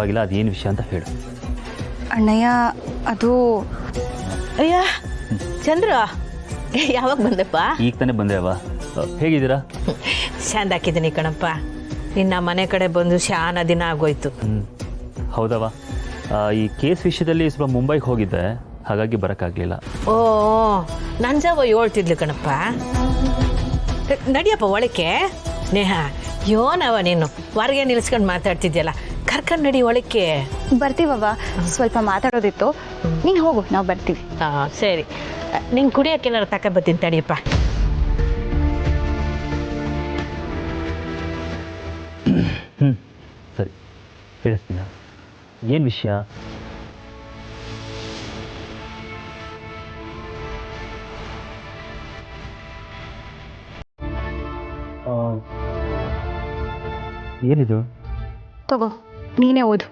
ಪರವಾಗಿಲ್ಲ, ಅದೇನು ವಿಷಯ ಅಂತ ಹೇಳು. ಅಣ್ಣಯ್ಯ, ಅದು ಅಯ್ಯ ಚಂದ್ರ, ಯಾವಾಗ ಬಂದಪ್ಪ? ಈಗ ತಾನೇ ಬಂದೆ ಅವ್ವ. ಹೇಗಿದ್ದೀರಾ? ಶಾಂತ ಹಾಕಿದ್ದೀನಿ ಕಣಪ್ಪ. ನಿನ್ನ ಮನೆ ಕಡೆ ಬಂದು ಶಾನ ದಿನ ಆಗೋಯ್ತು. ಹೌದವ್ವ, ಈ ಕೇಸ್ ವಿಷಯದಲ್ಲಿ ಸ್ವಲ್ಪ ಮುಂಬೈಗೆ ಹೋಗಿದ್ದೆ, ಹಾಗಾಗಿ ಬರೋಕ್ಕಾಗಲಿಲ್ಲ. ಓ, ನಂಜವ್ವ ಹೇಳ್ತಿದ್ಲು ಕಣಪ್ಪ. ನಡಿಯಪ್ಪ ಒಳಕ್ಕೆ. ನೇಹ, ಯೋನವ ನೀನು ಹೊರಗೆ ನಿಲ್ಸ್ಕೊಂಡು ಮಾತಾಡ್ತಿದ್ಯಲ್ಲ, ಕರ್ಕೊಂಡು ನಡಿ ಒಳಕ್ಕೆ. ಬರ್ತೀವವ್ವ, ಸ್ವಲ್ಪ ಮಾತಾಡೋದಿತ್ತು. ನೀನು ಹೋಗು, ನಾವು ಬರ್ತೀವಿ. ಹಾಂ ಸರಿ, ನಿಂಗೆ ಕುಡಿಯೋಕ್ಕೇನಾರು ತಗೊಬತ್ತೀನಿ ತಡಿಯಪ್ಪ. ಸರಿ, ಹೇಳಿಸ್ತೀನಿ. ಏನು ವಿಷಯ? ಏನಿದು? ತಗೋ, ನೀನೇ ಓದು.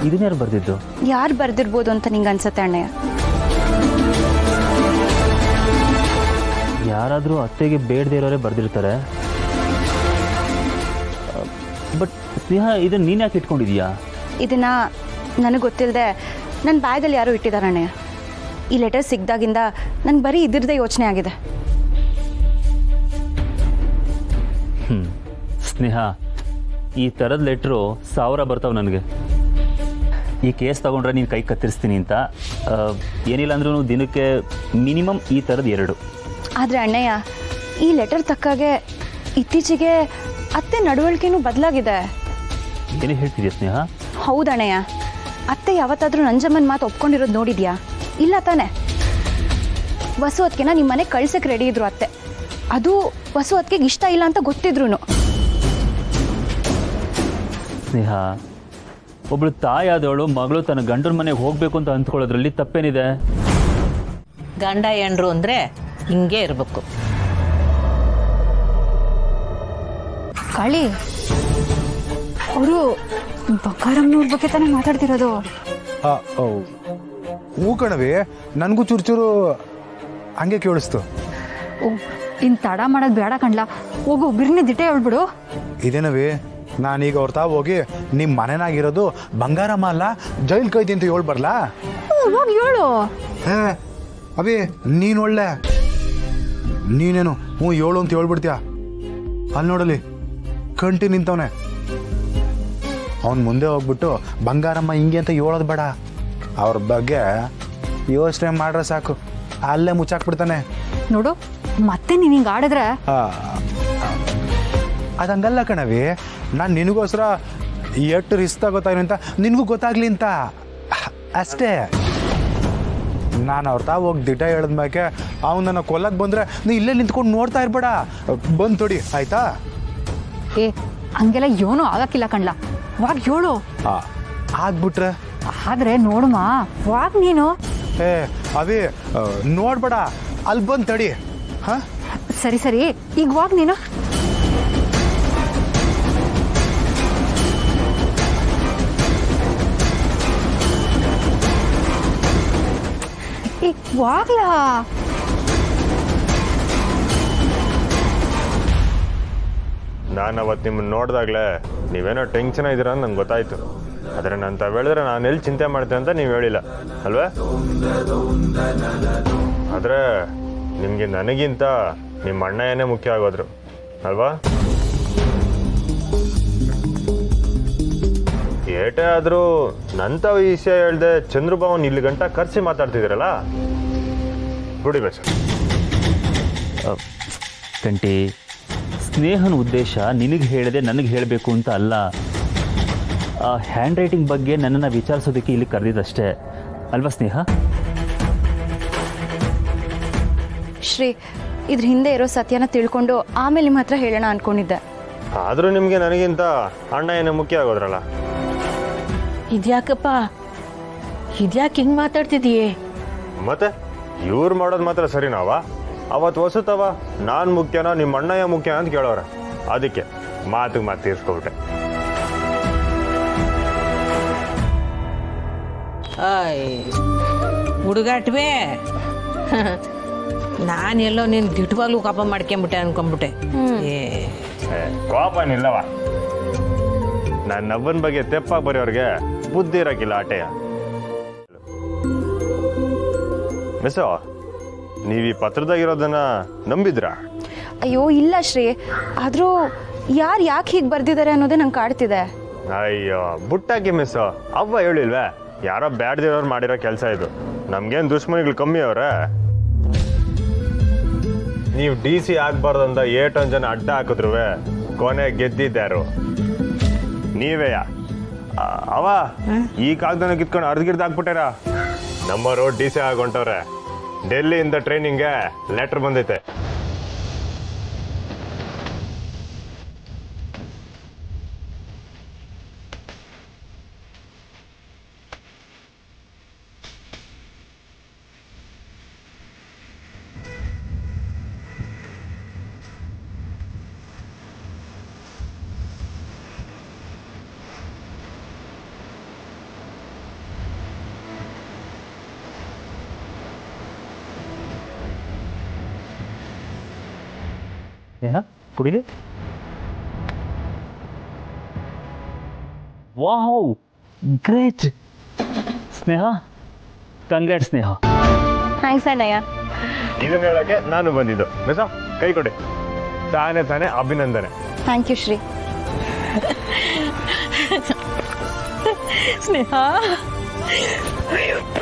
ಇದನ್ಯಾರು ಬರ್ದಿದ್ದು? ಯಾರು ಬರ್ದಿರ್ಬೋದು ಅಂತ ನಿಂಗೆ ಅನ್ಸತ್ತೆ ಅಣ್ಣಯ್ಯ? ಯಾರಾದರೂ ಅತ್ತೆಗೆ ಬೇಡದೇ ಇರೋರೇ ಬರ್ದಿರ್ತಾರೆ. ಬಟ್ ಸ್ನೇಹ, ಇದನ್ನು ನೀನು ಯಾಕೆ ಇಟ್ಕೊಂಡಿದೀಯಾ? ಇದನ್ನ ನನಗೆ ಗೊತ್ತಿಲ್ಲದೆ ನನ್ನ ಬ್ಯಾಗಲ್ಲಿ ಯಾರೋ ಇಟ್ಟಿದ್ದಾರೆ ಅಣ್ಣಯ್ಯ. ಈ ಲೆಟರ್ ಸಿಕ್ದಾಗಿಂದ ನಂಗೆ ಬರೀ ಇದ್ರದ್ದೇ ಯೋಚನೆ ಆಗಿದೆ. ಸ್ನೇಹ, ಈ ಥರದ ಲೆಟ್ರು 1000 ಬರ್ತಾವೆ ನನಗೆ. ಈ ಕೇಸ್ ತಗೊಂಡ್ರೆ ನೀನು ಕೈ ಕತ್ತರಿಸ್ತೀನಿ ಅಂತ. ಏನಿಲ್ಲ ಅಂದ್ರೂ ದಿನಕ್ಕೆ ಮಿನಿಮಮ್ ಈ ಥರದ್ದು 2. ಆದರೆ ಅಣ್ಣಯ್ಯ, ಈ ಲೆಟರ್ ತಕ್ಕಾಗೆ ಇತ್ತೀಚೆಗೆ ಅತ್ತೆ ನಡವಳಿಕೆನೂ ಬದಲಾಗಿದೆ. ಏನೇ ಹೇಳ್ತಿದ್ಯಾ ಸ್ನೇಹ? ಹೌದಣ್ಣಯ್ಯ, ಅತ್ತೆ ಯಾವತ್ತಾದರೂ ನಂಜಮ್ಮನ ಮಾತು ಒಪ್ಕೊಂಡಿರೋದು ನೋಡಿದ್ಯಾ? ಇಲ್ಲ ತಾನೆ. ವಸು ಅತ್ತಿಗೆನ ನಿಮ್ಮ ಮನೆಗೆ ಕಳ್ಸಕ್ಕೆ ರೆಡಿ ಇದ್ರು ಅತ್ತೆ. ಅದು ವಸು ಅತ್ತಿಗೆಗೆ ಇಷ್ಟ ಇಲ್ಲ ಅಂತ ಗೊತ್ತಿದ್ರು. ಸ್ನೇಹ, ಒಬ್ಳು ತಾಯಾದವಳು ಮಗಳು ತನ್ನ ಗಂಡನ ಮನೆಗೆ ಹೋಗಬೇಕು ಅಂತ ಅಂದ್ಕೊಳ್ಳೋದ್ರಲ್ಲಿ ತಪ್ಪೇನಿದೆ? ಗಂಡ ಹೆಂಡ್ರು ಅಂದರೆ ಹಿಂಗೆ ಇರಬೇಕು. ಕಾಳಿ, ಅವರು ಬಕ್ಕಾರಮ್ಮನವ್ರ ಬಗ್ಗೆ ತಾನೇ ಮಾತಾಡ್ತಿರೋದು? ಹೂ ಕಣವಿ, ನನಗೂ ಚೂರು ಹಂಗೆ ಕೇಳಿಸ್ತು. ಓ, ಇನ್ನು ತಡ ಮಾಡೋದು ಬೇಡ ಕಣ್ಲ, ಹೋಗು ಬಿರ್ನಿ ದಿಟ್ಟೆ ಹೇಳ್ಬಿಡು. ಇದೇನವಿ, ನಾನೀಗ ಅವ್ರ ತಾವು ಹೋಗಿ ನಿಮ್ಮ ಮನೆನಾಗಿರೋದು ಬಂಗಾರಮ್ಮ ಅಲ್ಲ ಜೈಲ್ ಕೈದಿ ಅಂತ ಹೇಳಿ ಬರ್ಲಾ? ಹೋಗಿ ಹೇಳು. ಹೇ ಅವಿ, ನೀನು ಒಳ್ಳೆ, ನೀನೇನು ಹ್ಞೂ ಹೇಳು ಅಂತ ಹೇಳ್ಬಿಡ್ತೀಯ? ಅಲ್ಲಿ ನೋಡಲಿ, ಕಂಟಿ ನಿಂತವನೆ. ಅವನು ಮುಂದೆ ಹೋಗ್ಬಿಟ್ಟು ಬಂಗಾರಮ್ಮ ಹಿಂಗೆ ಅಂತ ಹೇಳೋದು ಬೇಡ. ಅವ್ರ ಬಗ್ಗೆ ಯೋಚನೆ ಮಾಡ್ರೆ ಸಾಕು, ಅಲ್ಲೇ ಮುಚ್ಚಾಕ್ಬಿಡ್ತಾನೆ. ನೋಡು, ಮತ್ತೆ ನೀನು ಹಿಂಗೆ ಆಡಿದ್ರೆ ಅದಂಗಲ್ಲ ಕಣವಿ, ನಾನು ನಿನಗೋಸ್ಕರ ಎಷ್ಟು ರಿಸ್ಕ್ ತಗೋತಾನೆ ಅಂತ ನಿನಗೂ ಗೊತ್ತಾಗ್ಲಿ ಅಂತ ಅಷ್ಟೇ. ನಾನು ಅವ್ರ ತಾವು ಹೋಗಿ ದಿಟ ಹೇಳಿದ್ಮ್ಯಾಕೆ ಅವ್ನು ನನ್ನ ಕೊಲ್ಲಕ್ಕೆ ಬಂದರೆ ನೀ ಇಲ್ಲೇ ನಿಂತ್ಕೊಂಡು ನೋಡ್ತಾ ಇರ್ಬೇಡ, ಬಂದು ತೊಡಿ ಆಯ್ತಾ? ಏ, ಹಂಗೆಲ್ಲ ಏನೂ ಆಗಕ್ಕಿಲ್ಲ ಕಣ್ಲ, ವಾಗ ಹೇಳು. ಆಗ್ಬಿಟ್ರೆ ಆದ್ರೆ ನೋಡುಮಾ, ವಾಗ ನೀನು. ಏ ಅವಿ, ನೋಡ್ಬೇಡ, ಅಲ್ಲಿ ಬಂದು ತಡಿ. ಹಾಂ ಸರಿ ಸರಿ, ಈಗ ವಾಗ ನೀನು. ವಾಗ್ಲಾ, ನಾನು ಅವತ್ತು ನಿಮ್ಮನ್ನು ನೋಡಿದಾಗಲೇ ನೀವೇನೋ ಟೆನ್ಷನ್ ಇದ್ದೀರ ಅಂತ ನಂಗೆ ಗೊತ್ತಾಯಿತು. ಆದರೆ ನಾನು ತಾವು ಹೇಳಿದ್ರೆ ನಾನು ಎಲ್ಲಿ ಚಿಂತೆ ಮಾಡ್ತೇನೆ ಅಂತ ನೀವು ಹೇಳಿಲ್ಲ ಅಲ್ವೇ? ಆದರೆ ನಿಮಗೆ ನನಗಿಂತ ನಿಮ್ಮ ಅಣ್ಣಯ್ಯನೇ ಮುಖ್ಯ ಆಗೋದ್ರು ಅಲ್ವಾ? ಏಟೇ ಆದರೂ ನಂತ ವಿಷಯ ಹೇಳ್ದೆ ಚಂದ್ರಭವನ್ ಇಲ್ಲಿ ಗಂಟ ಕರೆಸಿ ಮಾತಾಡ್ತಿದ್ದೀರಲ್ಲ, ಬಿಡಿ ಬೇಸ. ಕಂಟಿ, ಸ್ನೇಹನ ಉದ್ದೇಶ ನಿನಗೆ ಹೇಳಿದೆ ನನಗೆ ಹೇಳಬೇಕು ಅಂತ ಅಲ್ಲ. ಆ ಹ್ಯಾಂಡ್ ರೈಟಿಂಗ್ ಬಗ್ಗೆ ನನ್ನನ್ನು ವಿಚಾರಿಸೋದಕ್ಕೆ ಇಲ್ಲಿ ಕರೆದಿದ್ದಷ್ಟೇ ಅಲ್ವಾ ಸ್ನೇಹ? ಶ್ರೀ ಇದ್ರ ಹಿಂದೆ ಇರೋ ಸತ್ಯನ ತಿಳ್ಕೊಂಡು ಆಮೇಲೆ ನಿಮ್ಮ ಹತ್ರ ಹೇಳೋಣ ಅನ್ಕೊಂಡಿದ್ದೆ. ಆದರೂ ನಿಮಗೆ ನನಗಿಂತ ಅಣ್ಣ ಏನೇ ಮುಖ್ಯ ಆಗೋದ್ರಲ್ಲ. ಇದ್ಯಾಕಪ್ಪ ಇದ್ಯಾಕೆ ಹಿಂಗೆ ಮಾತಾಡ್ತಿದೀಯೇ? ಮತ್ತೆ ಇವ್ರು ಮಾಡೋದು ಮಾತ್ರ ಸರಿನಾವ? ಅವತ್ತು ಹೊಸತವ ನಾನು ಮುಖ್ಯನೋ ನಿಮ್ಮ ಅಣ್ಣಯ್ಯ ಮುಖ್ಯ ಅಂತ ಕೇಳೋರ, ಅದಕ್ಕೆ ಮಾತಿಗೆ ಮಾತು ತೀರ್ಸ್ಕೊಬಿಟ್ಟೆ. ಹುಡುಗಾಟ್ವೇ ನಾನೆಲ್ಲೋ ನೀನು ದಿಟ್ವಾಗ್ಲೂ ಕೋಪ ಮಾಡ್ಕೊಂಬಿಟ್ಟೆ ಅನ್ಕೊಂಬಿಟ್ಟೆ. ಕೋಪನಿಲ್ಲವ, ನನ್ನ ನವ್ವನ ಬಗ್ಗೆ ತೆಪ್ಪಾಗಿ ಬರೆಯೋರಿಗೆ ಬುದ್ಧಿ ಇರಕ್ಕಿಲ್ಲ ಆಟೆಯ. ಮಿಸ್ಸೋ, ನೀವು ಈ ಪತ್ರದಾಗಿರೋದನ್ನ ನಂಬಿದ್ರಾ? ಅಯ್ಯೋ ಇಲ್ಲ ಶ್ರೀ, ಆದರೂ ಯಾರು ಯಾಕೆ ಹೀಗೆ ಬರ್ದಿದ್ದಾರೆ ಅನ್ನೋದೇ ನಂಗೆ ಕಾಡ್ತಿದೆ. ಅಯ್ಯೋ ಬುಟ್ಟಾಕಿ ಮಿಸ್ಸೋ, ಅವ್ವ ಹೇಳಿಲ್ವೇ ಯಾರೋ ಬ್ಯಾಡ್ದಿರೋರು ಮಾಡಿರೋ ಕೆಲಸ ಇದು, ನಮ್ಗೇನು ದುಶ್ಮನಿಗಳು ಕಮ್ಮಿ ಅವ್ರೆ. ನೀವು DC ಆಗ್ಬಾರ್ದಂತ ಏಟೊಂದು ಜನ ಅಡ್ಡ ಹಾಕಿದ್ರು ಕೊನೆ ಗೆದ್ದಿದ್ದಾರು ನೀವೇಯ. ಅವ ಈ ಕಾಗ್ದನ ಕಿತ್ಕೊಂಡು ಅರ್ಧಗಿರ್ದು ಹಾಕ್ಬಿಟ್ಟಾರ. ನಮ್ಮವರು DC ಆಗೊಂಟವ್ರೆ. ಡೆಲ್ಲಿಯಿಂದ ಟ್ರೈನಿಂಗ್ಗೆ ಲೆಟರ್ ಬಂದೈತೆ. ಕುಡಿಲಿ. Wow, great Sneha, congrats Sneha. Thanks ಅಣ್ಣಯ್ಯ. ಇದನ್ನ ಹೇಳಕ್ಕೆ ನಾನು ಬಂದಿದ್ದು. ಮಿಸ ಕೈ ಕೊಡಿ. ತಾನೇ ಅಭಿನಂದನೆ. Thank you Shri. ಸ್ನೇಹ ಅಯ್ಯಪ್ಪ